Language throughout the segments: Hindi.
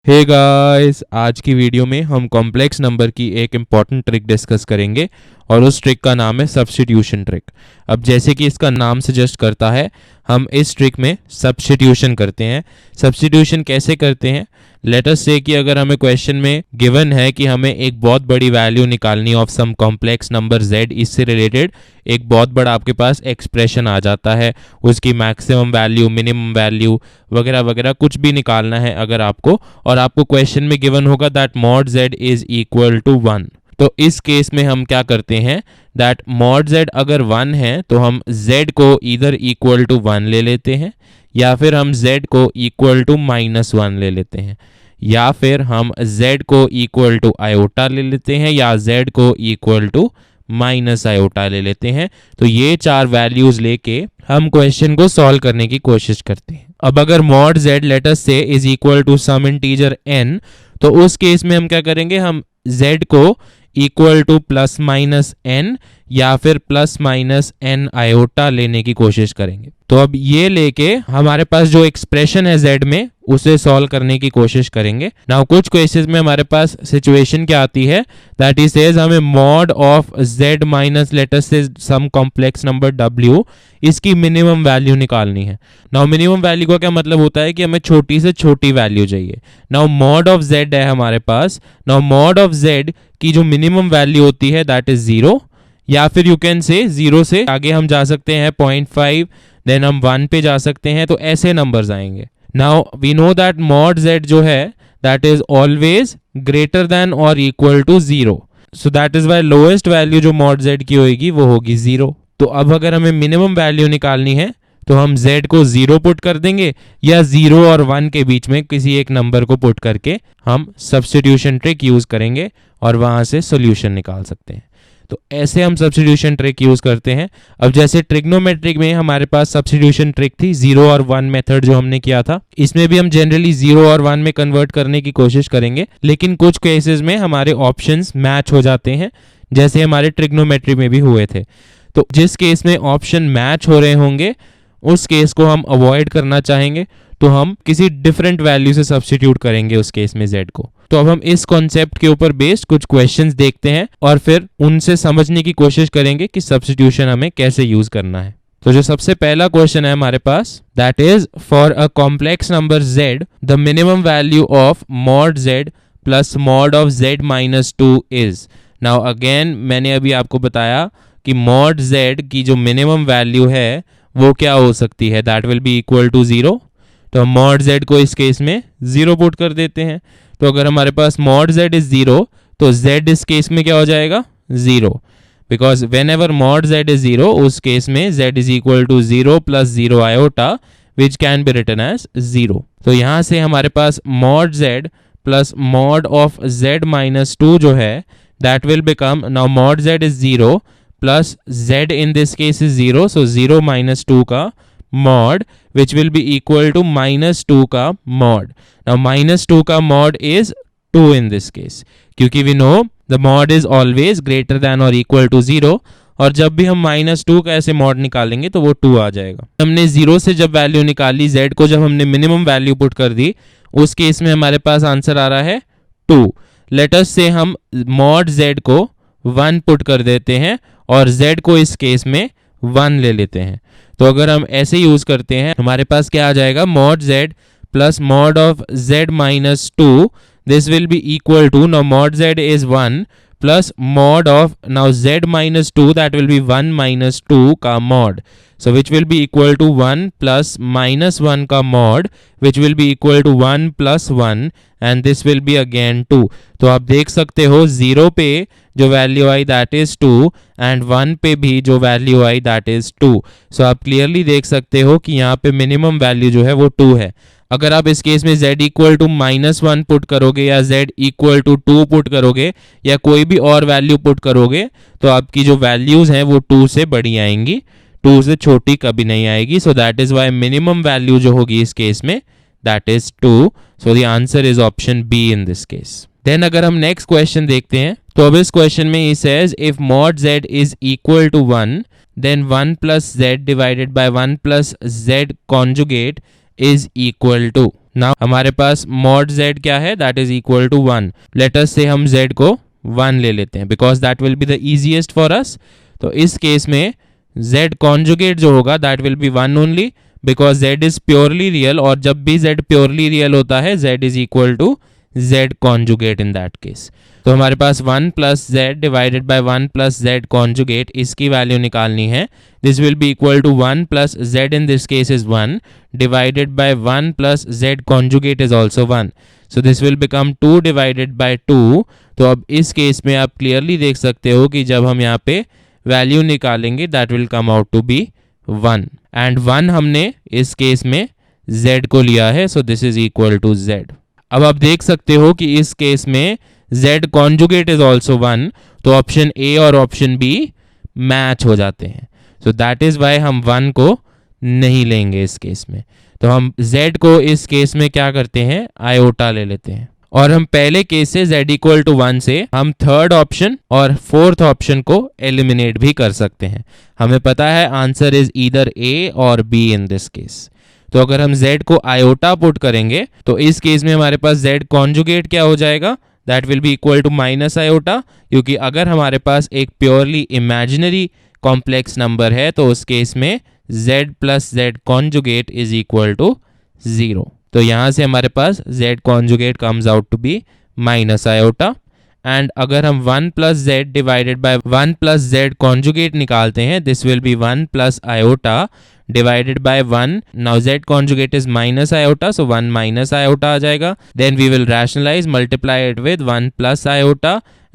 हे गाइस, आज की वीडियो में हम कॉम्प्लेक्स नंबर की एक इम्पॉर्टेंट ट्रिक डिस्कस करेंगे और उस ट्रिक का नाम है सब्स्टिट्यूशन ट्रिक। अब जैसे कि इसका नाम सजेस्ट करता है, हम इस ट्रिक में सब्स्टिट्यूशन करते हैं। सब्स्टिट्यूशन कैसे करते हैं? लेट अस से कि अगर हमें क्वेश्चन में गिवन है कि हमें एक बहुत बड़ी वैल्यू निकालनी of some complex number z, इससे रिलेटेड एक बहुत बड़ा आपके पास एक्सप्रेशन आ जाता है, उसकी मैक्सिमम वैल्यू, मिनिमम वैल्यू वगैरह वगैरह कुछ भी निकालना है अगर आपको, और आपको क्वेश्चन में गिवन होगा that mod z is equal to 1। तो इस केस में हम क्या करते हैं, दैट मॉड z अगर 1 है तो हम z को इधर इक्वल टू 1 ले लेते हैं, या फिर हम z को इक्वल टू -1 ले लेते हैं, या फिर हम z को इक्वल टू आयोटा ले लेते हैं, या z को इक्वल टू माइनस आयोटा ले लेते हैं। तो ये चार वैल्यूज लेके हम क्वेश्चन को सॉल्व करने की कोशिश करते हैं। अब अगर mod z let us say is equal to some integer n, तो उस केस में हम क्या करेंगे, हम z को equal to plus minus n या फिर प्लस माइनस n आयोटा लेने की कोशिश करेंगे। तो अब ये लेके हमारे पास जो एक्सप्रेशन है z में, उसे सॉल्व करने की कोशिश करेंगे। नाउ कुछ केसेस में हमारे पास सिचुएशन क्या आती है, दैट इज सेज हमें mod of z minus late us से सम कॉम्प्लेक्स नंबर w, इसकी मिनिमम वैल्यू निकालनी है। नाउ मिनिमम वैल्यू का क्या मतलब होता है कि हमें छोटी से छोटी वैल्यू चाहिए। नाउ मॉड ऑफ z है हमारे पास। नाउ मॉड ऑफ z की जो मिनिमम वैल्यू होती है दैट इज 0, या फिर यू कैन से 0 से आगे हम जा सकते हैं 0.5, देन हम 1 पे जा सकते हैं, तो ऐसे नंबर्स आएंगे। Now we know that mod z जो है that is always greater than और equal to 0, so that is why lowest value जो मॉड z की होगी वो होगी 0। तो अब अगर हमें मिनिमम वैल्यू निकालनी है तो हम z को 0 पुट कर देंगे, या 0 और 1 के बीच में किसी एक नंबर को पुट करके हम सब्स्टिट्यूशन ट्रिक यूज करेंगे और वहां से सॉल्यूशन निकाल सकते हैं। तो ऐसे हम सब्स्टिट्यूशन ट्रिक यूज करते हैं। अब जैसे ट्रिग्नोमेट्रिक में हमारे पास सब्स्टिट्यूशन ट्रिक थी 0 और 1 मेथड जो हमने किया था, इसमें भी हम जनरली 0 और 1 में कन्वर्ट करने की कोशिश करेंगे, लेकिन कुछ केसेस में हमारे ऑप्शंस मैच हो जाते हैं, जैसे हमारे ट्रिग्नोमेट्री में भी हुए थे। तो जिस केस में ऑप्शन मैच हो रहे होंगे उस केस को हम अवॉइड करना चाहेंगे, तो हम किसी डिफरेंट वैल्यू से सब्स्टिट्यूट करेंगे उस केस में z को। तो अब हम इस कॉन्सेप्ट के ऊपर बेस्ड कुछ क्वेश्चंस देखते हैं और फिर उनसे समझने की कोशिश करेंगे कि सब्स्टिट्यूशन हमें कैसे यूज करना है। तो जो सबसे पहला क्वेश्चन है हमारे पास, that is for a complex number z the minimum value of mod z plus mod of z minus 2 is. Now again मैंने अभी आपको बताया कि मॉड z की जो मिनिमम वैल्यू है वो क्या हो सकती है, that will be equal to 0। तो हम मॉड z को इस केस में 0 पुट कर देते हैं। तो अगर हमारे पास मॉड z इज 0, तो z इस केस में क्या हो जाएगा, 0, because whenever mod z is 0, उस केस में z is equal to 0 plus 0 iota which can be written as 0। तो यहाँ से हमारे पास mod z plus mod of z minus 2 जो है that will become, now mod z is 0 plus z in this case is 0, so 0 minus 2 का mod which will be equal to minus 2 का mod. Now minus 2 का mod is 2 in this case, क्योंकि we know the mod is always greater than or equal to 0, और जब भी हम माइनस 2 का ऐसे मॉड निकालेंगे तो वो 2 आ जाएगा। हमने 0 से जब वैल्यू निकाली, z को जब हमने मिनिमम वैल्यू पुट कर दी, उस केस में हमारे पास आंसर आ रहा है 2। लेट अस से हम मॉड z को 1 पुट कर देते हैं और z को इस केस में 1 ले लेते हैं। तो अगर हम ऐसे यूज करते हैं, हमारे पास क्या आ जाएगा, mod z plus mod of z minus 2, this will be equal to, now mod z is 1 plus mod of, now z minus 2 that will be 1 minus 2 का mod, so which will be equal to 1 plus minus 1 का mod which will be equal to 1 plus 1 and this will be again 2। तो आप देख सकते हो 0 पे जो वैल्यू आई दैट इज 2 एंड 1 पे भी जो वैल्यू आई दैट इज 2। सो आप क्लियरली देख सकते हो कि यहाँ पे मिनिमम वैल्यू जो है वो 2 है। अगर आप इस केस में z इक्वल टू -1 पुट करोगे या z इक्वल टू 2 पुट करोगे या कोई भी और वैल्यू पुट करोगे, तो आपकी जो वैल्यूज हैं वो 2 से बड़ी आएंगी, 2 से छोटी कभी नहीं आएगी। So that is why minimum value जो होगी इस केस में that is 2। So the answer is option B in this case. Then अगर हम नेक्स्ट क्वेश्चन देखते हैं, तो अब इस क्वेश्चन में ही says if mod z is equal to 1 then 1 plus z divided by 1 plus z conjugate is equal to. Now हमारे पास मॉड z क्या है, that is equal to 1। Let us say हम z को 1 ले लेते हैं because that will be the easiest for us. तो इस केस में z कॉन्जुगेट जो होगा that will be 1 only because z is purely real, और जब भी z प्योरली रियल होता है z is equal to z conjugate in that case. तो हमारे पास 1 plus z divided by 1 plus z conjugate, इसकी वैल्यू निकालनी है। This will be equal to 1 plus z in this case is 1 divided by 1 plus z conjugate is also 1। So this will become 2 divided by 2। तो अब इस केस में आप क्लियरली देख सकते हो कि जब हम यहाँ पे वैल्यू निकालेंगे that will come out to be 1 and 1 हमने इस केस में z को लिया है। So this is equal to z। अब आप देख सकते हो कि इस केस में z कॉन्जुगेट इज ऑल्सो 1, तो ऑप्शन ए और ऑप्शन बी मैच हो जाते हैं। सो दैट इज वाई हम 1 को नहीं लेंगे इस केस में। तो हम z को इस केस में क्या करते हैं, आयोटा ले लेते हैं। और हम पहले केस से z इक्वल टू 1 से हम थर्ड ऑप्शन और फोर्थ ऑप्शन को एलिमिनेट भी कर सकते हैं। हमें पता है आंसर इज ईदर ए और बी इन दिस केस। तो अगर हम z को आयोटा पुट करेंगे तो इस केस में हमारे पास z कॉन्जुगेट क्या हो जाएगा, that will be equal to minus iota, क्योंकि अगर हमारे पास एक प्योरली इमेजिनरी कॉम्प्लेक्स नंबर है तो उस केस में z plus z conjugate is equal to 0। तो यहाँ से हमारे पास z conjugate comes out to be minus iota. And अगर हम 1 plus z divided by 1 plus z conjugate निकालते हैं, this will be 1 plus iota divided by 1. Now z conjugate is minus iota, so 1 minus iota आ जाएगा। Then we will rationalize, multiply it with 1 plus iota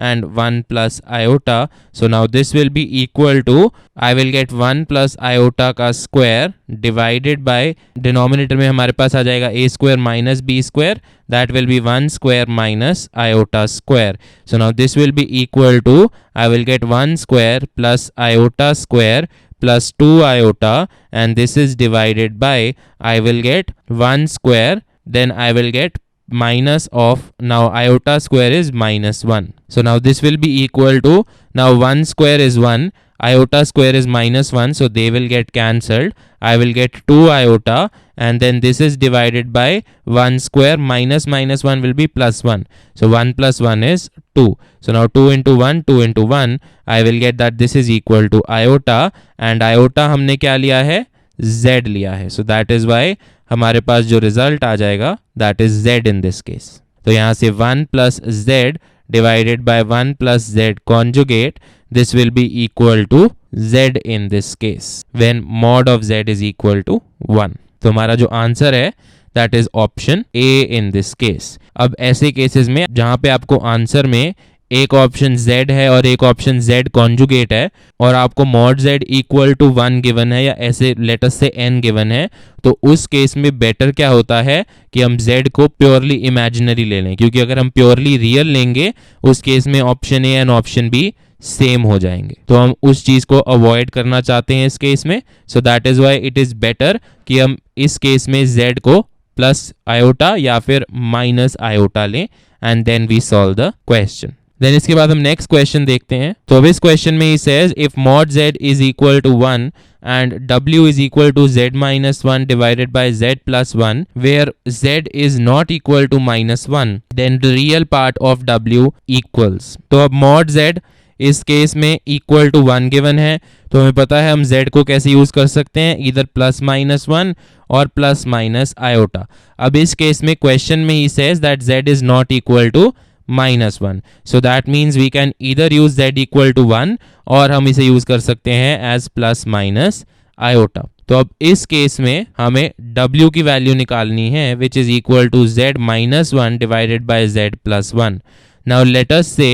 and 1 plus iota. So now this will be equal to, I will get 1 plus iota का square divided by, denominator में हमारे पास आ जाएगा a square minus b square, that will be 1 square minus iota square. So now this will be equal to, I will get 1 square plus iota square plus 2 iota, and this is divided by, I will get 1 square, then I will get minus of, now iota square is minus 1. So now this will be equal to, now 1 square is 1, iota square is minus 1, so they will get cancelled. I will get 2 iota, and then this is divided by 1 square minus minus 1 will be plus 1. So 1 plus 1 is 2. So now 2 into 1, 2 into 1, I will get that this is equal to iota, and iota हमने क्या लिया है, z लिया है। So that is why हमारे पास जो रिजल्ट आ जाएगा that is z in this case। तो यहाँ से 1 plus z divided by 1 plus z conjugate, this will be equal to z in this case when mod of z is equal to 1। तो हमारा जो आंसर है that is option A in this case। अब ऐसे केसेस में जहां पे आपको आंसर में एक ऑप्शन z है और एक ऑप्शन z कॉन्जुगेट है और आपको mod z equal to 1 given है या ऐसे लेटर से n गिवन है, तो उस केस में बेटर क्या होता है कि हम z को प्योरली इमेजिनरी ले लें, क्योंकि अगर हम प्योरली रियल लेंगे उस केस में option A and option B same हो जाएंगे। तो हम उस चीज को अवॉइड करना चाहते हैं इस केस में। सो that is why it is better कि हम इस केस में z को प्लस आयोटा या फिर माइनस आयोटा लें and then we solve the question. Then इसके बाद हम नेक्स्ट क्वेश्चन देखते हैं। तो अब इस क्वेश्चन में ही says if mod z is equal to 1 and w is equal to z minus 1 divided by z plus 1 where z is not equal to minus 1, then the real part of w equals। तो अब mod z इस केस में इक्वल टू 1 गिवन है, तो हमें पता है हम z को कैसे यूज कर सकते हैं, इधर प्लस माइनस 1 और प्लस माइनस आयोटा। अब इस केस में क्वेश्चन में ही says that z is not equal to -1, so that means we can either use z equal to 1 और हम इसे यूज कर सकते हैं एज प्लस माइनस आयोटा। तो अब इस केस में हमें w की वैल्यू निकालनी है which is equal to z minus 1 divided by z plus 1। Now let us say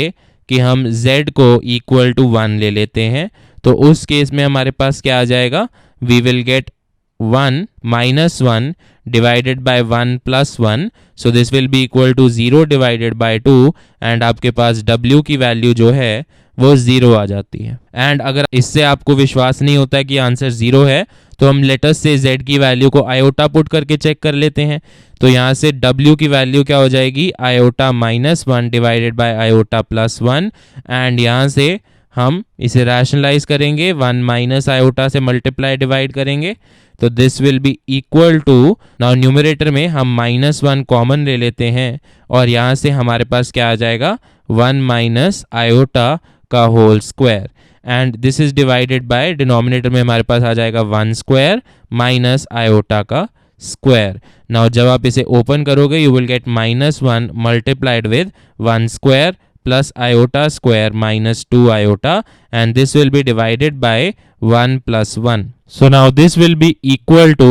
कि हम z को इक्वल टू 1 ले लेते हैं, तो उस केस में हमारे पास क्या आ जाएगा, we will get 1 minus 1 divided by 1 plus 1, so this will be equal to 0 divided by 2 and आपके पास w की वैल्यू जो है वो 0 आ जाती है। एंड अगर इससे आपको विश्वास नहीं होता है कि आंसर 0 है तो हम लेटस से z की वैल्यू को आयोटा पुट करके चेक कर लेते हैं। तो यहाँ से w की वैल्यू क्या हो जाएगी, iota minus 1 divided by iota plus 1 and यहाँ से हम इसे रैशनलाइज करेंगे, 1 माइनस आयोटा से मल्टीप्लाई डिवाइड करेंगे, तो this will be equal to, now numerator में हम -1 कॉमन ले लेते हैं और यहाँ से हमारे पास क्या आ जाएगा 1 माइनस आयोटा का whole square, and this is divided by denominator में हमारे पास आ जाएगा 1 स्क्वायर माइनस आयोटा का स्क्वायर। नाउ जब आप इसे ओपन करोगे you will get -1 multiplied with 1 square plus iota square minus 2 iota, and this will be divided by 1 plus 1. So now this will be equal to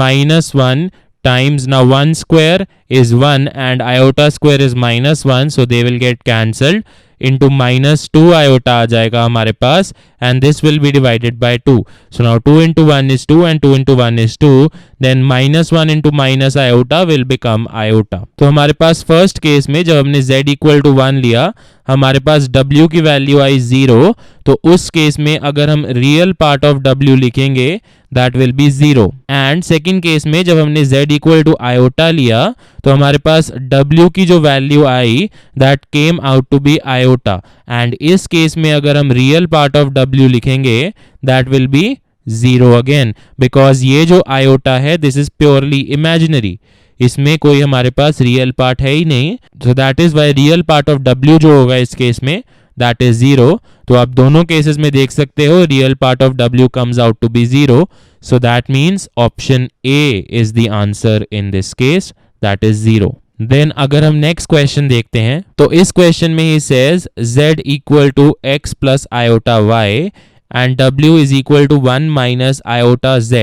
-1 times, now 1 square is 1 and iota square is -1, so they will get cancelled, into -2 iota आ जाएगा हमारे पास, and this will be divided by 2. So now 2 into 1 is 2 and 2 into 1 is 2, then -1 into minus iota will become iota. तो हमारे पास फर्स्ट केस में जब हमने z इक्वल टू 1 लिया हमारे पास w की वैल्यू आई 0, तो उस केस में अगर हम रियल पार्ट ऑफ w लिखेंगे that will be 0, and second case में जब हमने z इक्वल टू आयोटा लिया तो हमारे पास w की जो वैल्यू आई that came out to be iota, and इस केस में अगर हम रियल पार्ट ऑफ w लिखेंगे that will be 0 again, because ये जो आयोटा है दिस इज प्योरली इमेजिनरी, इसमें कोई हमारे पास रियल पार्ट है ही नहीं, so that is why real part of w जो होगा इस केस में दैट इज 0. तो आप दोनों केसेस में देख सकते हो real part of w comes out to be 0, so that means option A is the answer in this case, that is 0. Then अगर हम नेक्स्ट क्वेश्चन देखते हैं तो इस क्वेश्चन में ही says z equal to x plus iota y and w is equal to 1 minus iota z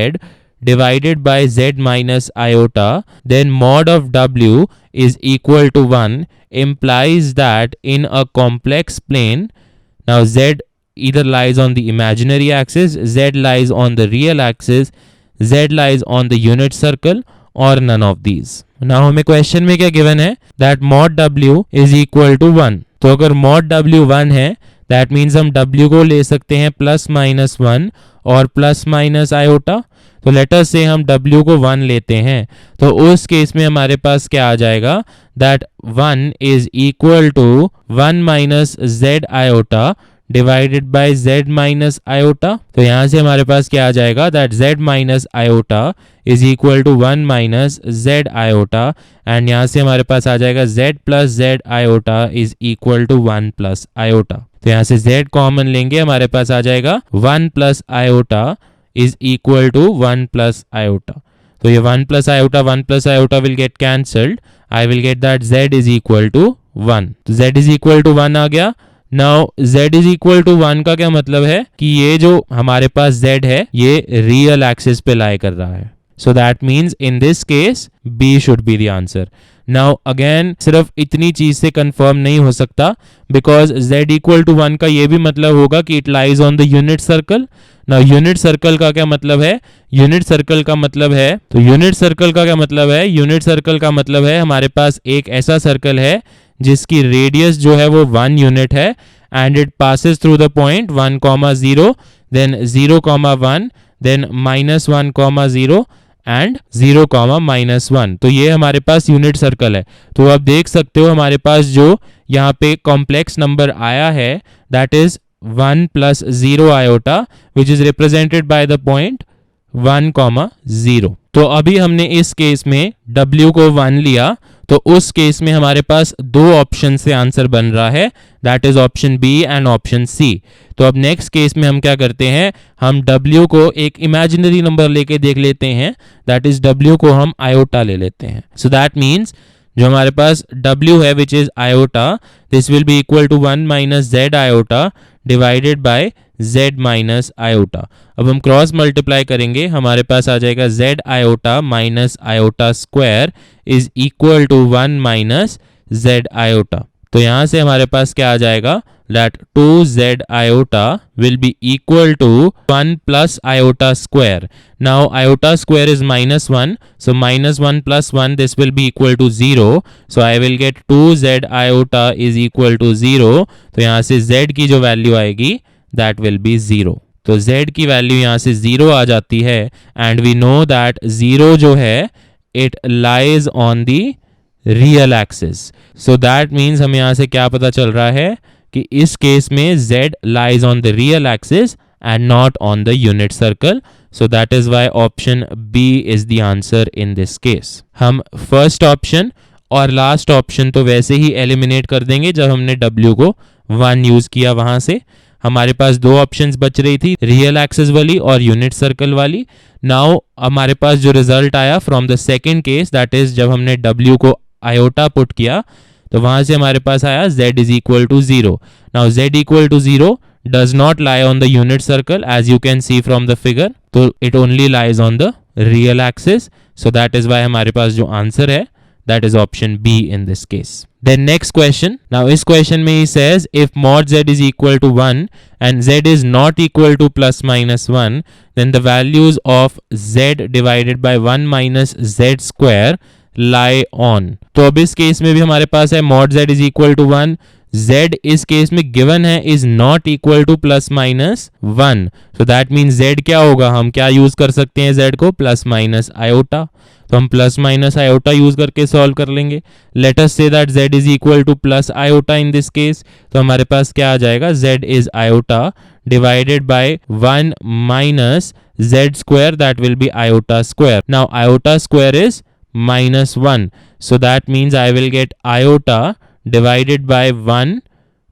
divided by z minus iota, then mod of w is equal to 1 implies that in a complex plane, now z either lies on the imaginary axis, z lies on the real axis, z lies on the unit circle or none of these. Now हमें क्वेश्चन में क्या गिवन है that mod w is equal to 1, तो अगर mod w 1 है दैट मीन्स हम w को ले सकते हैं +-1 और +- आयोटा, तो लेटर से हम w को 1 लेते हैं तो उस केस में हमारे पास क्या आ जाएगा that 1 is equal to 1 minus z iota divided by z minus iota, तो यहाँ से हमारे पास क्या आ जाएगा that z minus iota is equal to 1 minus z iota, and यहाँ से हमारे पास आ जाएगा z plus z iota is equal to 1 plus iota, तो यहाँ से z कॉमन लेंगे हमारे पास आ जाएगा 1 plus iota is equal to 1 plus iota, तो ये 1 plus iota will get cancelled, I will get that z is equal to 1, तो z इज इक्वल टू 1 आ गया. Now z is equal to 1 का क्या मतलब है कि ये जो हमारे पास z है ये रियल एक्सिस पे लाई कर रहा है, so that means in this case b should be the answer. Now again सिर्फ इतनी चीज से कंफर्म नहीं हो सकता बिकॉज z इक्वल टू 1 का ये भी मतलब होगा कि it lies on the unit circle. Now unit circle का क्या मतलब है, यूनिट सर्कल का मतलब है, तो यूनिट सर्कल का क्या मतलब है, यूनिट सर्कल का मतलब है हमारे पास एक ऐसा सर्कल है जिसकी रेडियस जो है वो 1 यूनिट है and it passes through the point 1,0 then 0,1 then -1,0 and 0,-1, तो ये हमारे पास यूनिट सर्कल है. तो आप देख सकते हो हमारे पास जो यहाँ पे कॉम्प्लेक्स नंबर आया है that is 1 + 0 iota which is represented by the point 1,0. तो अभी हमने इस केस में w को 1 लिया तो उस केस में हमारे पास दो ऑप्शन से आंसर बन रहा है that is option B and option C. तो अब नेक्स्ट केस में हम क्या करते हैं, हम w को एक इमेजिनरी नंबर लेके देख लेते हैं दैट इज w को हम आयोटा ले लेते हैं. सो दैट मीन्स जो हमारे पास w है which is iota this will be equal to 1 minus z iota divided by z minus iota. अब हम क्रॉस मल्टीप्लाई करेंगे हमारे पास आ जाएगा z iota minus iota square is equal to 1 minus z iota. तो यहाँ से हमारे पास क्या आ जाएगा that 2z iota will be equal to 1 plus iota square. Now iota square is -1, so -1 plus 1 this will be equal to 0. So I will get 2z iota is equal to 0. तो यहाँ से z की जो वैल्यू आएगी that will be 0. तो z की वैल्यू यहाँ से 0 आ जाती है and we know that 0 जो है it lies on the real axis. So that means हमें यहाँ से क्या पता चल रहा है कि इस केस में z lies on the real axis and not on the unit circle. So that is why option B is the answer in this case. हम फर्स्ट ऑप्शन और लास्ट ऑप्शन तो वैसे ही एलिमिनेट कर देंगे जब हमने W को 1 यूज किया। वहां से हमारे पास दो ऑप्शंस बच रही थी, रियल एक्सिस वाली और यूनिट सर्कल वाली। नाउ हमारे पास जो रिजल्ट आया from the second case, that is जब हमने W को आयोटा पुट किया, तो वहां से हमारे पास आया z is equal to 0। Now z equal to 0 does not lie on the unit circle as you can see from the figure, तो it only lies on the real axis, so that is why हमारे पास जो आंसर है that is option B in this case. Then next question, now इस question में he says if mod z is equal to 1 and z is not equal to plus minus 1, then the values of z divided by 1 minus z square lie on. तो अब इस केस में भी हमारे पास है mod z is equal to 1, z इस केस में गिवन है is not equal to plus minus 1, so that means z क्या होगा, हम क्या यूज कर सकते हैं z को, प्लस माइनस आयोटा। तो हम प्लस माइनस आयोटा यूज करके सॉल्व कर लेंगे। Late us say that z is equal to plus iota in this case, तो हमारे पास क्या आ जाएगा, z is iota divided by 1 minus z square, that will B iota square. Now iota square is -1, so that means I will get iota divided by 1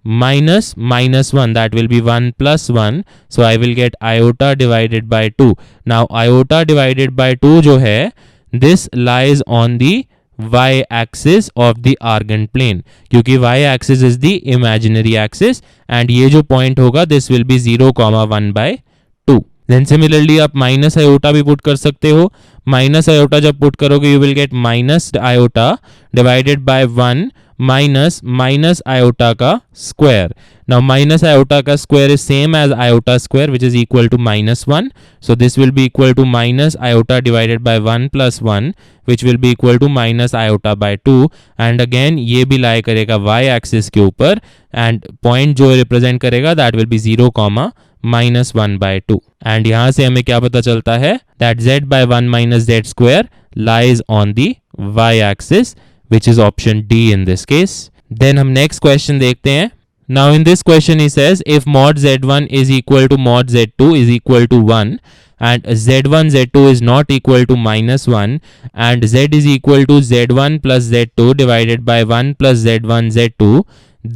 minus -1, that will be 1 plus 1, so I will get iota divided by 2. Now iota divided by 2 जो है, this lies on the y axis of the argand plane, क्योंकि y axis is the imaginary axis and ये जो point होगा this will be 0,1/2. Then similarly आप माइनस आयोटा भी पुट कर सकते हो। माइनस आयोटा जब पुट करोगे you will get minus iota divided by 1 minus minus iota का स्क्वायर। नाउ माइनस आयोटा का square is same as iota square which is equal to -1, so this will be equal to minus iota divided by 1 plus 1 which will be equal to minus iota by 2, and again ये भी लाई करेगा y एक्सिस के ऊपर एंड पॉइंट जो रिप्रेजेंट करेगा दैट विल बी 0,-1/2, एंड यहां से हमें क्या पता चलता है that z by 1 minus z square lies on the y axis, which is option D in this case. Then हम next question देखते हैं। Now in this question he says if mod z1 is equal to mod z2 is equal to 1 and z1 z2 is not equal to -1 and z is equal to z1 plus z2 divided by 1 plus z1 z2,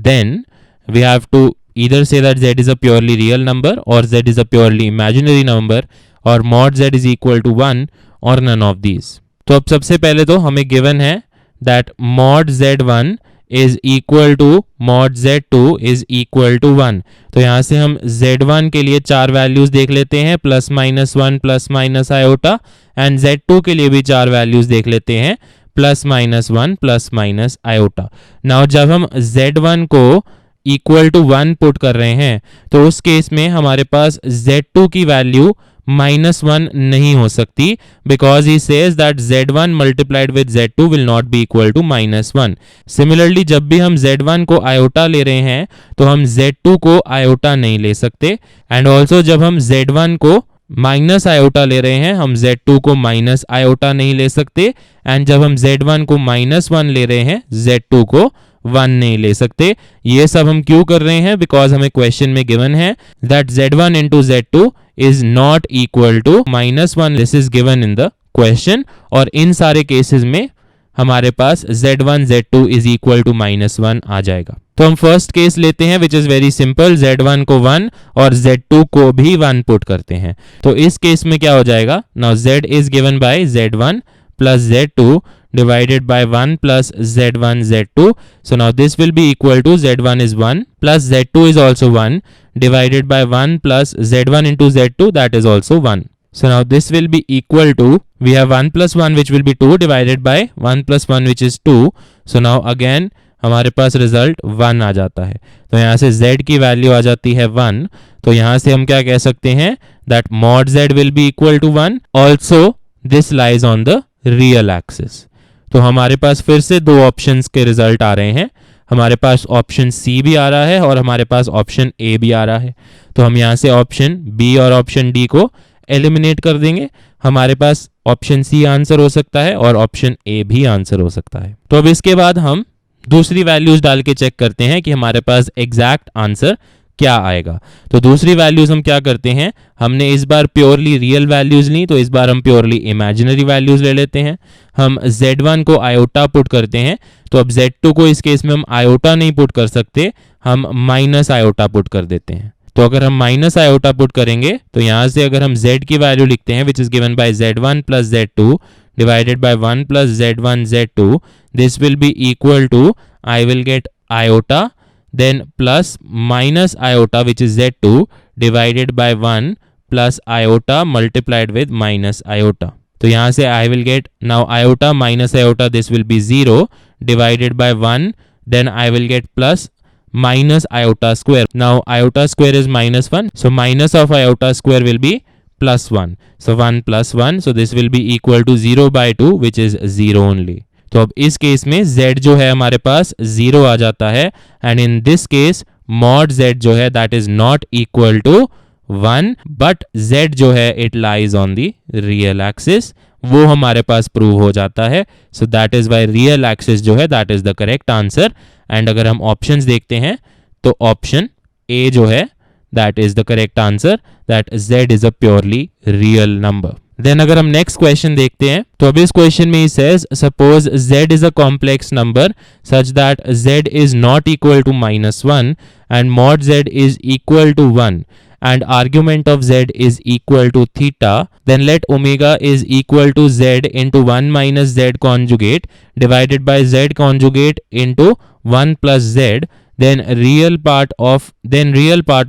then we have to either say that z is a purely real number or z is a purely imaginary number or mod z is equal to 1 or none of these. तो अब सबसे पहले तो हमें given है that mod z1 is equal to mod z2 is equal to 1, तो यहाँ से हम z1 के लिए चार वैल्यूज देख लेते हैं, plus minus 1 plus minus iota, and z2 के लिए भी चार वैल्यूज देख लेते हैं, plus minus 1 plus minus iota. Now जब हम z1 को इक्वल टू 1 पुट कर रहे हैं तो उस केस में हमारे पास z2 की वैल्यू -1 नहीं हो सकती, because he says that z1 multiplied with z2 will not be equal to -1। Similarly जब भी हम z1 को आयोटा ले रहे हैं तो हम z2 को आयोटा नहीं ले सकते, एंड ऑल्सो जब हम z1 को माइनस आयोटा ले रहे हैं हम z2 को माइनस आयोटा नहीं ले सकते, एंड जब हम z1 को -1 ले रहे हैं z2 को 1 नहीं ले सकते। ये सब हम क्यों कर रहे हैं, बिकॉज हमें क्वेश्चन में गिवन है that z1 into z2 is not equal to -1, this is given in the question, और इन सारे केसेस में हमारे पास z1 z2 is equal to -1 आ जाएगा। तो हम फर्स्ट केस लेते हैं which is very simple, z1 को 1 और z2 को भी 1 पुट करते हैं। तो इस केस में क्या हो जाएगा, now z is given bye z1 plus z2 divided by 1 plus z1 z2, so now this will be equal to z1 is 1 plus z2 is also 1 divided by 1 plus z1 into z2, that is also 1. So now this will be equal to, we have 1 plus 1 which will be 2 divided by 1 plus 1 which is 2, so now again हमारे पास रिजल्ट 1 आ जाता है। तो यहाँ से z की वैल्यू आ जाती है 1, तो यहाँ से हम क्या कह सकते हैं that mod z will be equal to 1, also this lies on the real axis. तो हमारे पास फिर से दो ऑप्शंस के रिजल्ट आ रहे हैं, हमारे पास ऑप्शन सी भी आ रहा है और हमारे पास ऑप्शन ए भी आ रहा है। तो हम यहाँ से ऑप्शन बी और ऑप्शन डी को एलिमिनेट कर देंगे, हमारे पास ऑप्शन सी आंसर हो सकता है और ऑप्शन ए भी आंसर हो सकता है। तो अब इसके बाद हम दूसरी वैल्यूज डाल के चेक करते हैं कि हमारे पास एग्जैक्ट आंसर क्या आएगा। तो दूसरी वैल्यूज हम क्या करते हैं, हमने इस बार प्योरली रियल वैल्यूज ली, तो इस बार हम प्योरली इमेजिनरी वैल्यूज ले लेते हैं। हम z1 को आयोटा पुट करते हैं, तो अब z2 को इस केस में हम आयोटा नहीं पुट कर सकते, हम माइनस आयोटा पुट कर देते हैं। तो अगर हम माइनस आयोटा पुट करेंगे तो यहां से अगर हम z की वैल्यू लिखते हैं which is given bye z1 plus z2 divided by 1 plus z1 z2, this will be equal to, I will get iota, then plus minus iota which is z2 divided by 1 plus iota multiplied with minus iota. तो यहाँ से I will get now iota minus iota, this will be 0 divided by 1, then I will get plus minus iota square. Now iota square is minus 1, so minus of iota square will be plus 1. So 1 plus 1, so this will be equal to 0 by 2 which is 0 only. तो अब इस केस में z जो है हमारे पास 0 आ जाता है, and in this case mod z जो है that is not equal to 1, but z जो है it lies on the real axis, वो हमारे पास प्रूव हो जाता है। So that is why real axis जो है that is the correct answer. And अगर हम ऑप्शंस देखते हैं तो ऑप्शन ए जो है that is the correct answer, that z is a purely real number. Then अगर हम next question देखते हैं तो अब इस question में he says suppose z is a complex number such that z is not equal to -1 and mod z is equal to 1 and argument of z is equal to theta, then let omega is equal to z into 1 minus z conjugate divided by z conjugate into 1 plus z, then real part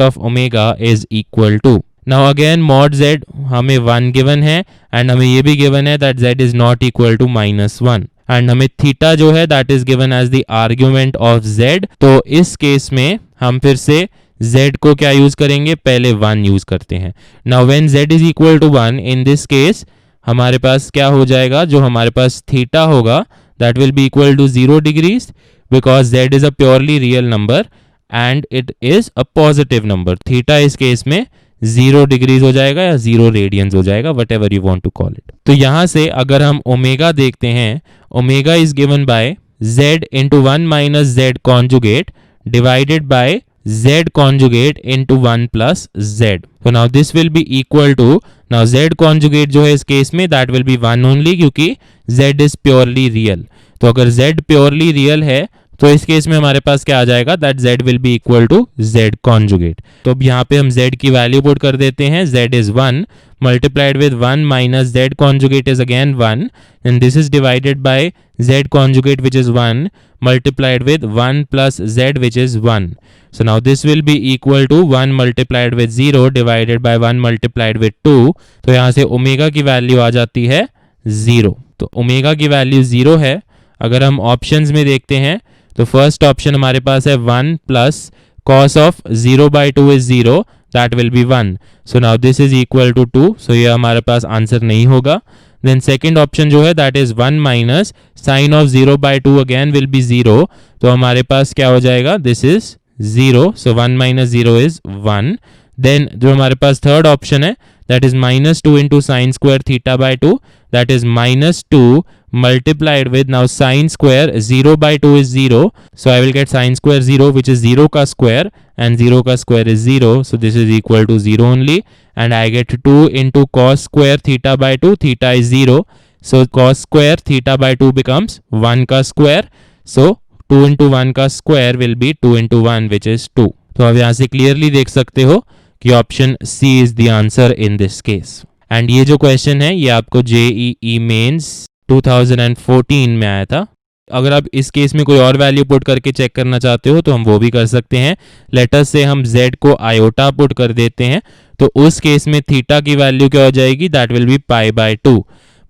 of omega is equal to. Now again mod z हमें 1 given है and हमें ये भी given है that z is not equal to -1 and हमें थीटा जो है that is given as the argument of z। तो इस केस में हम फिर से z को क्या यूज करेंगे, पहले 1 यूज करते हैं। Now when z is equal to 1 in this case हमारे पास क्या हो जाएगा, जो हमारे पास थीटा होगा that will be equal to 0 degrees because z is a purely real number and it is a positive number. Theta इस केस में 0 डिग्रीज हो जाएगा या 0 रेडियंस हो जाएगा, whatever you want to call it. तो यहां से अगर हम ओमेगा देखते हैं, omega is given by z into 1 minus z conjugate divided by z conjugate into 1 plus z. So now this will be equal to, now z conjugate जो है इस केस में that will be 1 only क्योंकि z is purely real। तो अगर z purely real है तो इस केस में हमारे पास क्या आ जाएगा, that z will be equal to z conjugate। तो अब यहाँ पे हम z की वैल्यू पुट कर देते हैं, z is 1 multiplied with 1 minus z conjugate is again 1 and this is divided by z conjugate which is 1 multiplied with 1 plus z which is 1. So now this will be equal to 1 multiplied with 0 divided by 1 multiplied with 2। तो यहाँ से ओमेगा की वैल्यू आ जाती है 0। तो ओमेगा की वैल्यू 0 है। अगर हम ऑप्शंस में देखते हैं तो फर्स्ट ऑप्शन हमारे पास है 1 plus cos of 0 by 2 is 0, that will be 1. So now this is equal to 2, so ये हमारे पास आंसर नहीं होगा। Then second option जो है that is 1 minus sin of 0 by 2 again will be 0, तो हमारे पास क्या हो जाएगा, this is 0, so 1 minus 0 is 1. Then जो हमारे पास थर्ड ऑप्शन है that is minus 2 into sin square theta by 2, that is minus 2 multiplied with, now sin square 0 by 2 is 0, so I will get sin square 0 which is 0 ka square and 0 ka square is 0, so this is equal to 0 only, and I get 2 into cos square theta by 2, theta is 0, so cos square theta by 2 becomes 1 ka square, so 2 into 1 का square will be 2 into 1 which is 2। तो अब यहाँ से क्लियरली देख सकते हो कि option C is the answer in this case. And ये जो क्वेश्चन है ये आपको जेईई मेंस 2014 में आया था। अगर आप इस केस में कोई और वैल्यू पुट करके चेक करना चाहते हो तो हम वो भी कर सकते हैं। लेटर से हम z को आयोटा पुट कर देते हैं तो उस केस में थीटा की वैल्यू क्या हो जाएगी, that will B pi by 2।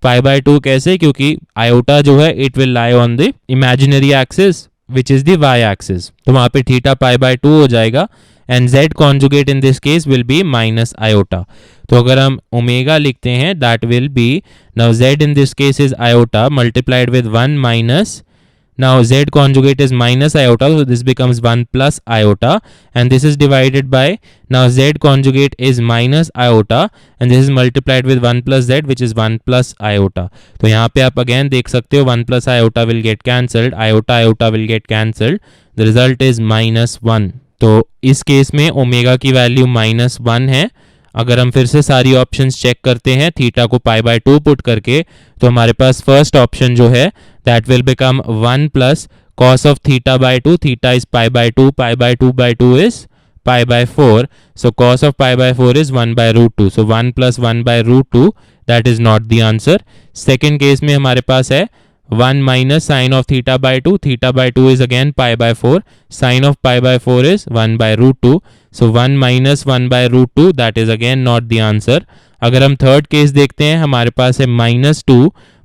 Pi by 2 कैसे, क्योंकि आयोटा जो है it will lie on the imaginary axis which is the y axis, तो वहां पे थीटा पाई बाय 2 हो जाएगा and z conjugate in this case will be minus iota. तो अगर हम ओमेगा लिखते हैं that will B, now z in this case is iota multiplied with 1 minus, now z conjugate is minus iota, so this becomes 1 plus iota and this is divided by, now z conjugate is minus iota and this is multiplied with 1 plus z which is 1 plus iota। तो यहाँ पे आप again देख सकते हो 1 plus iota will get cancelled, iota will get cancelled, the result is -1। तो इस केस में ओमेगा की वैल्यू -1 है। अगर हम फिर से सारी ऑप्शंस चेक करते हैं थीटा को पाई बाय 2 पुट करके, तो हमारे पास फर्स्ट ऑप्शन जो है that will become 1 plus cos of theta by 2, theta is pi by 2, pi by 2 by 2 is pi by 4, so cos of pi by 4 is 1 by root 2, so 1 plus 1 by root 2, that is not the answer. Second case में हमारे पास है 1 minus sin of theta by 2, theta by 2 is again pi by 4, sin of pi by 4 is 1 by root 2, so 1 minus 1 by root 2, that is again not the answer. अगर हम थर्ड केस देखते हैं हमारे पास है -2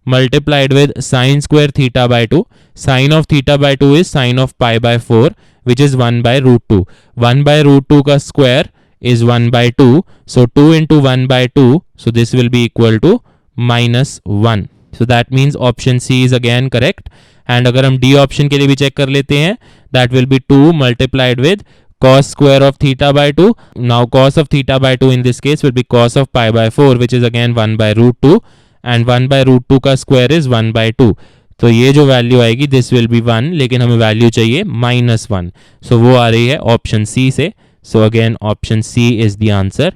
multiplied with sin square theta by 2. Sin of theta by 2 is sin of pi by 4, which is 1 by root 2. 1 by root 2 का square is 1 by 2. So 2 into 1 by 2. So this will be equal to -1. So that means option C is again correct. And अगर हम D option के लिए भी चेक कर लेते हैं, that will be 2 multiplied with cos square of theta by 2. Now cos of theta by 2 in this case will be cos of pi by 4, which is again 1 by root 2. And 1 by root 2 का स्क्वायर इज 1 बाय 2, तो ये जो वैल्यू आएगी दिस विल बी 1, लेकिन हमें वैल्यू चाहिए -1, सो वो आ रही है ऑप्शन सी से. So again option C is the answer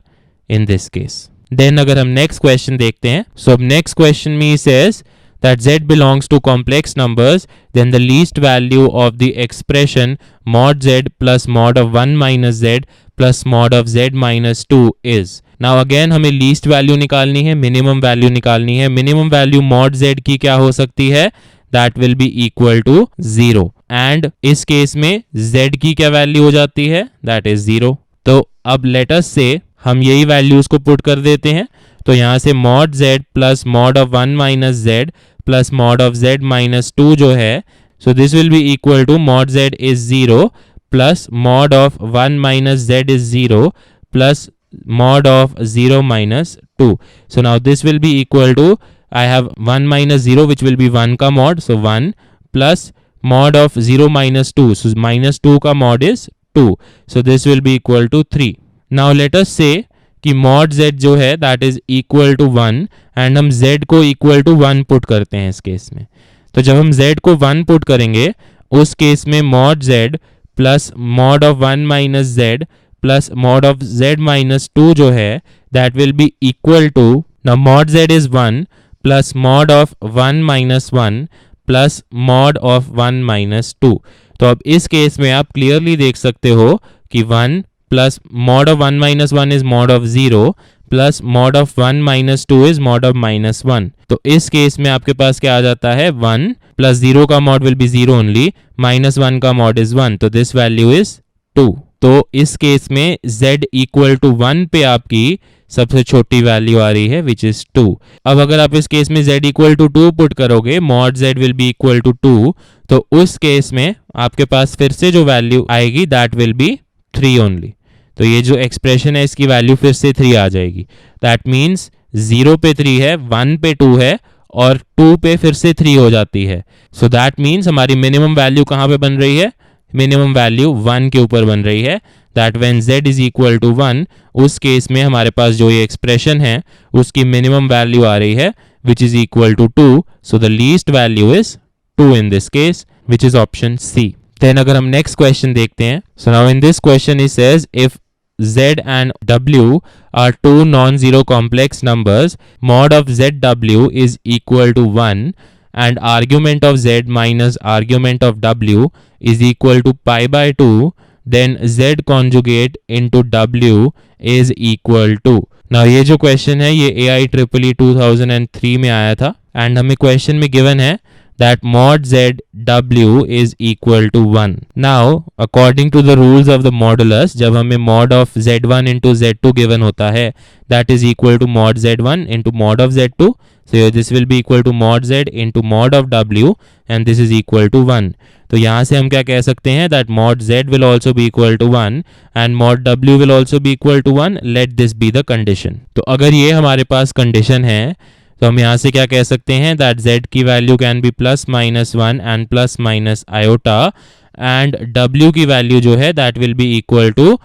in this case. Then अगर हम नेक्स्ट क्वेश्चन देखते हैं, सो अब नेक्स्ट क्वेश्चन में says that z belongs to complex numbers, then the least value of the expression mod z plus mod of 1 minus z plus mod of z minus 2 is. Now again हमें लीस्ट वैल्यू निकालनी है, मिनिमम वैल्यू निकालनी है. मिनिमम वैल्यू मॉड z की क्या हो सकती है, that will be equal to 0. And इस केस में z की क्या वैल्यू हो जाती है, दैट इज 0. तो अब लेट अस से हम यही वैल्यूज को पुट कर देते हैं. तो यहां से mod z plus mod of 1 minus z plus mod of z minus 2 जो है, so this will be equal to mod z is 0 plus mod of 1 minus z is 0 plus mod of 0 minus 2. So now this will be equal to, I have 1 minus 0 which will be 1 का mod, so 1 plus mod of 0 minus 2, so minus 2 का mod is 2, so this will be equal to 3. Now let us say कि mod z जो है that is equal to 1 and हम z को equal to 1 पुट करते हैं इस केस में. तो जब हम z को 1 पुट करेंगे उस केस में mod z plus mod of 1 minus z plus mod of z minus 2 जो है that will be equal to, now mod z is 1 plus mod of 1 minus 1 plus mod of 1 minus 2. तो अब इस केस में आप क्लियरली देख सकते हो कि 1 plus mod of 1 minus 1 is mod of 0 plus mod of 1 minus 2 is mod of -1. तो इस केस में आपके पास क्या आ जाता है, 1 प्लस 0 का मॉड विल बी 0 ओनली, -1 का मॉड इज 1, तो दिस वैल्यू इज 2. तो इस केस में z इक्वल टू 1 पे आपकी सबसे छोटी वैल्यू आ रही है विच इज 2. अब अगर आप इस केस में z इक्वल टू 2 पुट करोगे, mod z will be equal to 2, तो उस केस में आपके पास फिर से जो वैल्यू आएगी दैट विल बी 3 ओनली. तो ये जो एक्सप्रेशन है इसकी वैल्यू फिर से 3 आ जाएगी. दैट मीन्स 0 पे 3 है, 1 पे 2 है और 2 पे फिर से 3 हो जाती है. सो दैट मीन्स हमारी मिनिमम वैल्यू कहाँ पे बन रही है, मिनिमम वैल्यू 1 के ऊपर बन रही है. That when z is equal to 1, उस केस में हमारे पास जो ये एक्सप्रेशन है उसकी मिनिमम वैल्यू आ रही है which is equal to 2. So the least value is 2 in this case which is option C. Then अगर हम नेक्स्ट क्वेश्चन देखते हैं, so now in this question it says if z and w are two non-zero complex numbers, mod of zw is equal to 1 and argument of z minus argument of w is equal to pi by 2, then z conjugate into w is equal to. Now ये जो क्वेश्चन है ये AIEEE 2003 में आया था एंड हमें क्वेश्चन में गिवन है that mod zw is equal to 1. Now according to the rules of the modulus, जब हमें mod of z1 into z2 given होता है that is equal to mod z1 into mod of z2, so this will be equal to mod z into mod of w and this is equal to 1. तो यहाँ से हम क्या कह सकते हैं that mod z will also be equal to 1 and mod w will also be equal to 1. Let this be the condition. तो अगर ये हमारे पास कंडीशन है तो हम यहाँ से क्या कह सकते हैं दैट z की value can be plus minus 1 and plus minus iota and w की वैल्यू जो है that will be equal to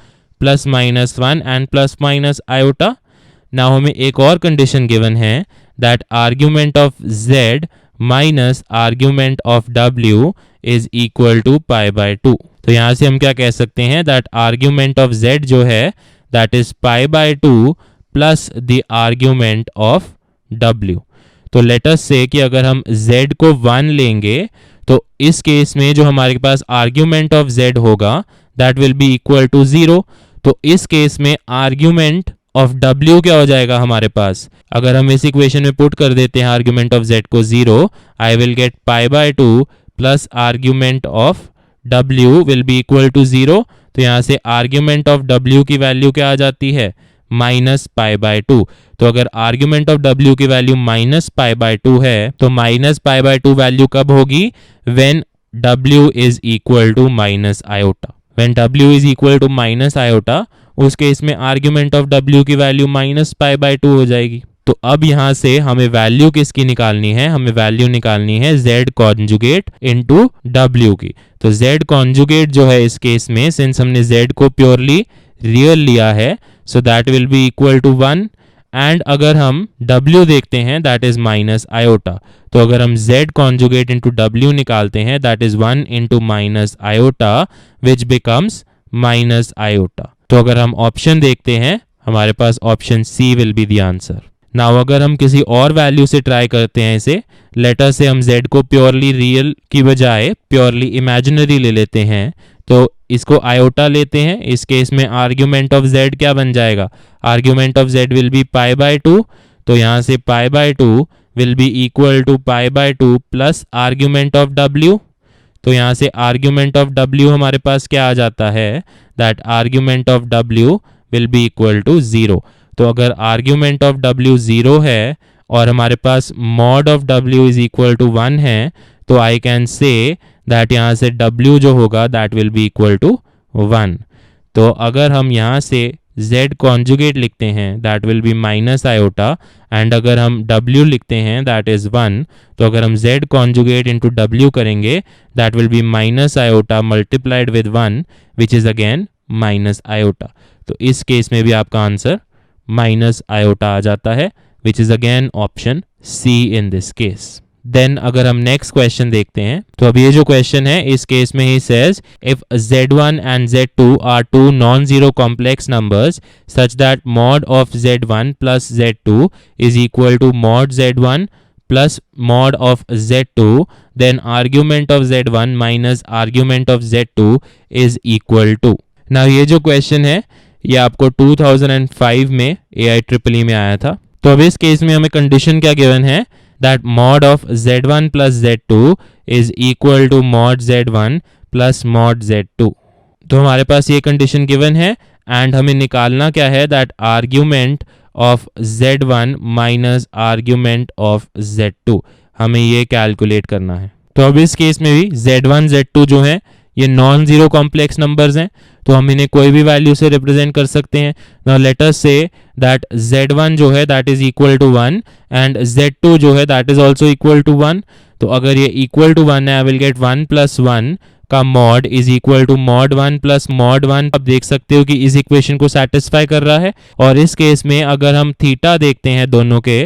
plus minus 1 and plus minus iota. Now हमें एक और कंडीशन गिवन है that argument of z minus argument of w is equal to pi by 2. तो यहाँ से हम क्या कह सकते हैं, दैट आर्ग्यूमेंट ऑफ z जो है that is π/2 plus the argument of w। तो लेट अस से कि अगर हम z को 1 लेंगे तो इस केस में जो हमारे पास आर्ग्यूमेंट ऑफ z होगा that will be equal to 0। तो इस केस में आर्ग्यूमेंट ऑफ w क्या हो जाएगा हमारे पास, अगर हम इस इक्वेशन में पुट कर देते हैं आर्ग्यूमेंट ऑफ z को 0, I will get π/2 plus argument of w will be equal to 0। तो यहाँ से आर्ग्यूमेंट ऑफ w की वैल्यू क्या आ जाती है, -π/2। तो अगर आर्ग्यूमेंट ऑफ w की वैल्यू -π/2 है तो -π/2 वैल्यू कब होगी, when w is equal to -i। When w is equal to -i, उस केस में आर्ग्यूमेंट ऑफ w की वैल्यू -π/2 हो जाएगी। तो अब यहाँ से हमें वैल्यू किसकी निकालनी है, हमें वैल्यू निकालनी है z कॉन्जुगेट इनटू w की। तो z कॉन्जुगेट जो है इस केस में, सिंस हमने z को प्योरली रियल लिया है, so that will be equal to 1। And अगर हम w देखते हैं दैट इज -i, तो अगर हम z कॉन्जुगेट इनटू w निकालते हैं that is 1 into -i which becomes -i। तो अगर हम ऑप्शन देखते हैं हमारे पास option C will be the answer. Now अगर हम किसी और वैल्यू से ट्राई करते हैं इसे, लेटर से हम z को प्योरली रियल की बजाय प्योरली इमेजिनरी ले लेते हैं, तो इसको आयोटा लेते हैं। इस केस में आर्ग्यूमेंट ऑफ z क्या बन जाएगा, argument of z will be π/2। तो यहाँ से π/2 will be equal to π/2 plus argument of w। तो यहाँ से आर्ग्यूमेंट ऑफ w हमारे पास क्या आ जाता है, that argument of w will be equal to 0। तो अगर आर्ग्यूमेंट ऑफ w 0 है और हमारे पास mod of w is equal to 1 है, तो आई कैन से दैट यहाँ से w जो होगा that will be equal to 1। तो अगर हम यहाँ से z कॉन्जुगेट लिखते हैं that will B -i, and अगर हम w लिखते हैं दैट इज 1, तो अगर हम z कॉन्जुगेट इनटू w करेंगे that will B -i multiplied with 1 which is again -i। तो इस केस में भी आपका आंसर -i आ जाता है which is again option C in this case. Then अगर हम नेक्स्ट क्वेश्चन देखते हैं, तो अब ये जो क्वेश्चन है इस केस में ही says if z1 and z2 are two non zero complex numbers such that mod of z1 plus z2 is equal to mod z1 plus mod of z2, then argument of z1 minus argument of z2 is equal to. Now ये जो क्वेश्चन है ये आपको 2005 में AIEEE में आया था। तो अब इस केस में हमें कंडीशन क्या गिवन है, that mod of z1 plus z2 is equal to mod z1 plus mod z2। तो हमारे पास ये कंडीशन गिवन है एंड हमें निकालना क्या है, that argument of z1 minus argument of z2, हमें ये कैलकुलेट करना है। तो अब इस केस में भी z1 z2 जो है ये नॉन जीरो कॉम्प्लेक्स नंबर्स हैं, तो हम इन्हें कोई भी वैल्यू से रिप्रेजेंट कर सकते हैं। Now let us say that z1 जो है that is equal to 1 and z2 जो है that is also equal to 1। तो अगर ये इक्वल टू 1 है आई विल गेट 1 प्लस 1 का mod is equal to mod 1 plus mod 1। आप देख सकते हो कि इस इक्वेशन को सेटिस्फाई कर रहा है। और इस केस में अगर हम थीटा देखते हैं दोनों के,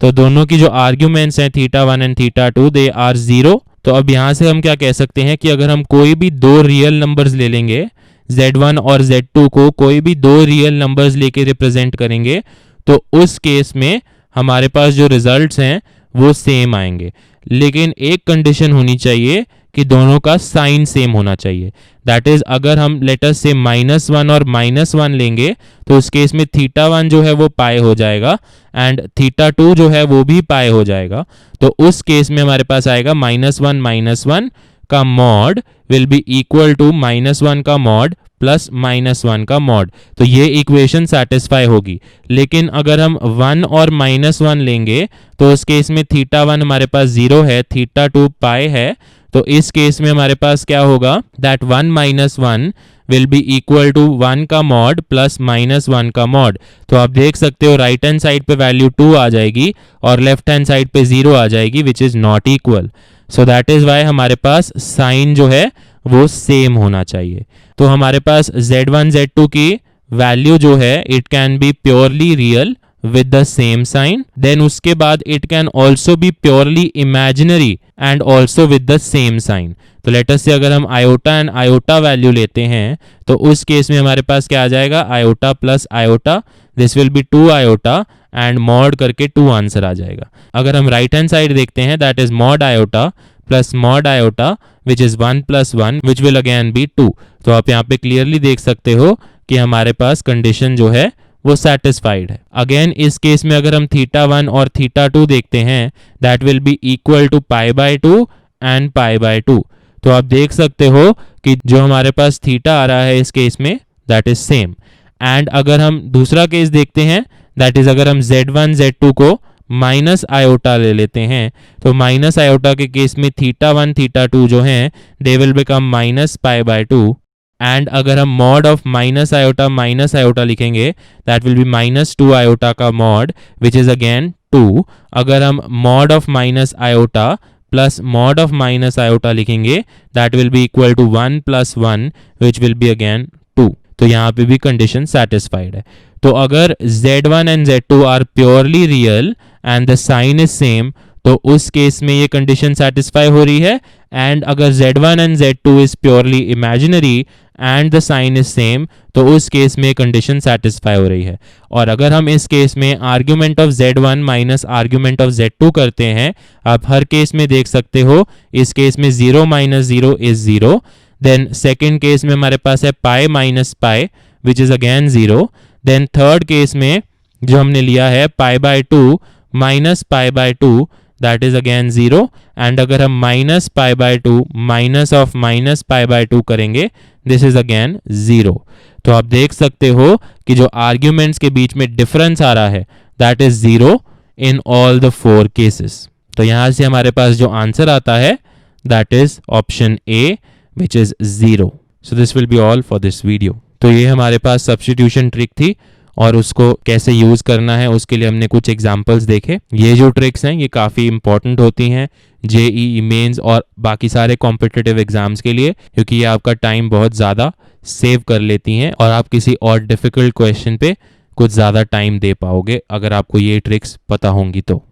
तो दोनों की जो आर्ग्यूमेंट्स हैं θ1 एंड θ2 दे आर 0। तो अब यहाँ से हम क्या कह सकते हैं कि अगर हम कोई भी दो रियल नंबर्स ले लेंगे, z1 और z2 को कोई भी दो रियल नंबर्स लेके रिप्रेजेंट करेंगे, तो उस केस में हमारे पास जो रिजल्ट्स हैं वो सेम आएंगे। लेकिन एक कंडीशन होनी चाहिए कि दोनों का साइन सेम होना चाहिए। दैट इज अगर हम लेटर से -1 और -1 लेंगे तो उस केस में θ1 जो है वो पाई हो जाएगा एंड θ2 जो है वो भी पाई हो जाएगा। तो उस केस में हमारे पास आएगा -1 का mod will be equal to -1 का मॉड प्लस -1 का मॉड। तो ये इक्वेशन सेटिस्फाई होगी। लेकिन अगर हम 1 और -1 लेंगे तो उस केस में θ1 हमारे पास 0 है, θ2 पाई है। तो इस केस में हमारे पास क्या होगा, that 1 - 1 will be equal to 1 का मॉड प्लस -1 का मॉड। तो आप देख सकते हो राइट हैंड साइड पे वैल्यू 2 आ जाएगी और लेफ्ट हैंड साइड पे 0 आ जाएगी which is not equal. So that is why हमारे पास साइन जो है वो सेम होना चाहिए। तो हमारे पास z1 z2 की वैल्यू जो है it can be purely real with the same sign, then उसके बाद it can also be purely imaginary and also with the same sign. तो लेटस से अगर हम आयोटा एंड आयोटा वैल्यू लेते हैं तो उस केस में हमारे पास क्या आ जाएगा, iota plus iota, this will B 2 iota and mod करके 2 आंसर आ जाएगा. अगर हम राइट हैंड साइड देखते हैं that is mod iota plus mod iota which is 1 plus 1 which will again be 2. तो आप यहाँ पे क्लियरली देख सकते हो कि हमारे पास कंडीशन जो है वो सेटिस्फाइड है. अगेन इस केस में अगर हम थीटा 1 और थीटा 2 देखते हैं that will be equal to pi by 2 and pi by 2. तो आप देख सकते हो कि जो हमारे पास थीटा आ रहा है इस केस में दैट इज सेम. एंड अगर हम दूसरा केस देखते हैं दैट इज अगर हम z1 z2 को माइनस आयोटा ले लेते हैं तो माइनस आयोटा के केस में थीटा 1 थीटा 2 जो हैं they will become minus pi by 2. And अगर हम मॉड ऑफ माइनस आयोटा लिखेंगे that will be minus 2 iota का मॉड विच इज अगेन 2. अगर हम mod of minus iota plus mod of minus iota लिखेंगे that will be equal to 1 plus 1 which will be again 2. तो यहाँ पे भी कंडीशन सेटिस्फाइड है. तो अगर z1 and z2 are purely real and the sign is same तो उस केस में ये कंडीशन सेटिस्फाई हो रही है. एंड अगर z1 and z2 is purely imaginary and the sign is same तो उस केस में कंडीशन सेटिस्फाई हो रही है. और अगर हम इस केस में argument of z1 minus argument of z2 करते हैं, आप हर केस में देख सकते हो इस केस में 0 minus 0 is 0. Then second case में हमारे पास है pi minus pi which is again 0. Then third case में जो हमने लिया है pi by 2 minus pi by 2 that is again 0. And अगर हम minus pi by 2 minus of minus pi by 2 करेंगे दिस इज अगेन 0. तो आप देख सकते हो कि जो आर्ग्यूमेंट्स के बीच में डिफरेंस आ रहा है that is 0 in all the 4 cases. तो यहां से हमारे पास जो आंसर आता है that is option A which is 0. So this will be all for this video. तो ये हमारे पास सब्स्टिट्यूशन ट्रिक थी और उसको कैसे यूज़ करना है उसके लिए हमने कुछ एग्जांपल्स देखे. ये जो ट्रिक्स हैं ये काफ़ी इंपॉर्टेंट होती हैं जेईई मेंस और बाकी सारे कॉम्पिटिटिव एग्जाम्स के लिए क्योंकि ये आपका टाइम बहुत ज़्यादा सेव कर लेती हैं और आप किसी और डिफ़िकल्ट क्वेश्चन पे कुछ ज़्यादा टाइम दे पाओगे अगर आपको ये ट्रिक्स पता होंगी तो.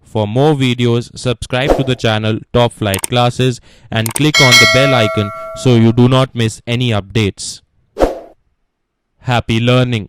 For more videos, subscribe to the channel Top Flight Classes and click on the bell icon so you do not miss any updates. Happy learning!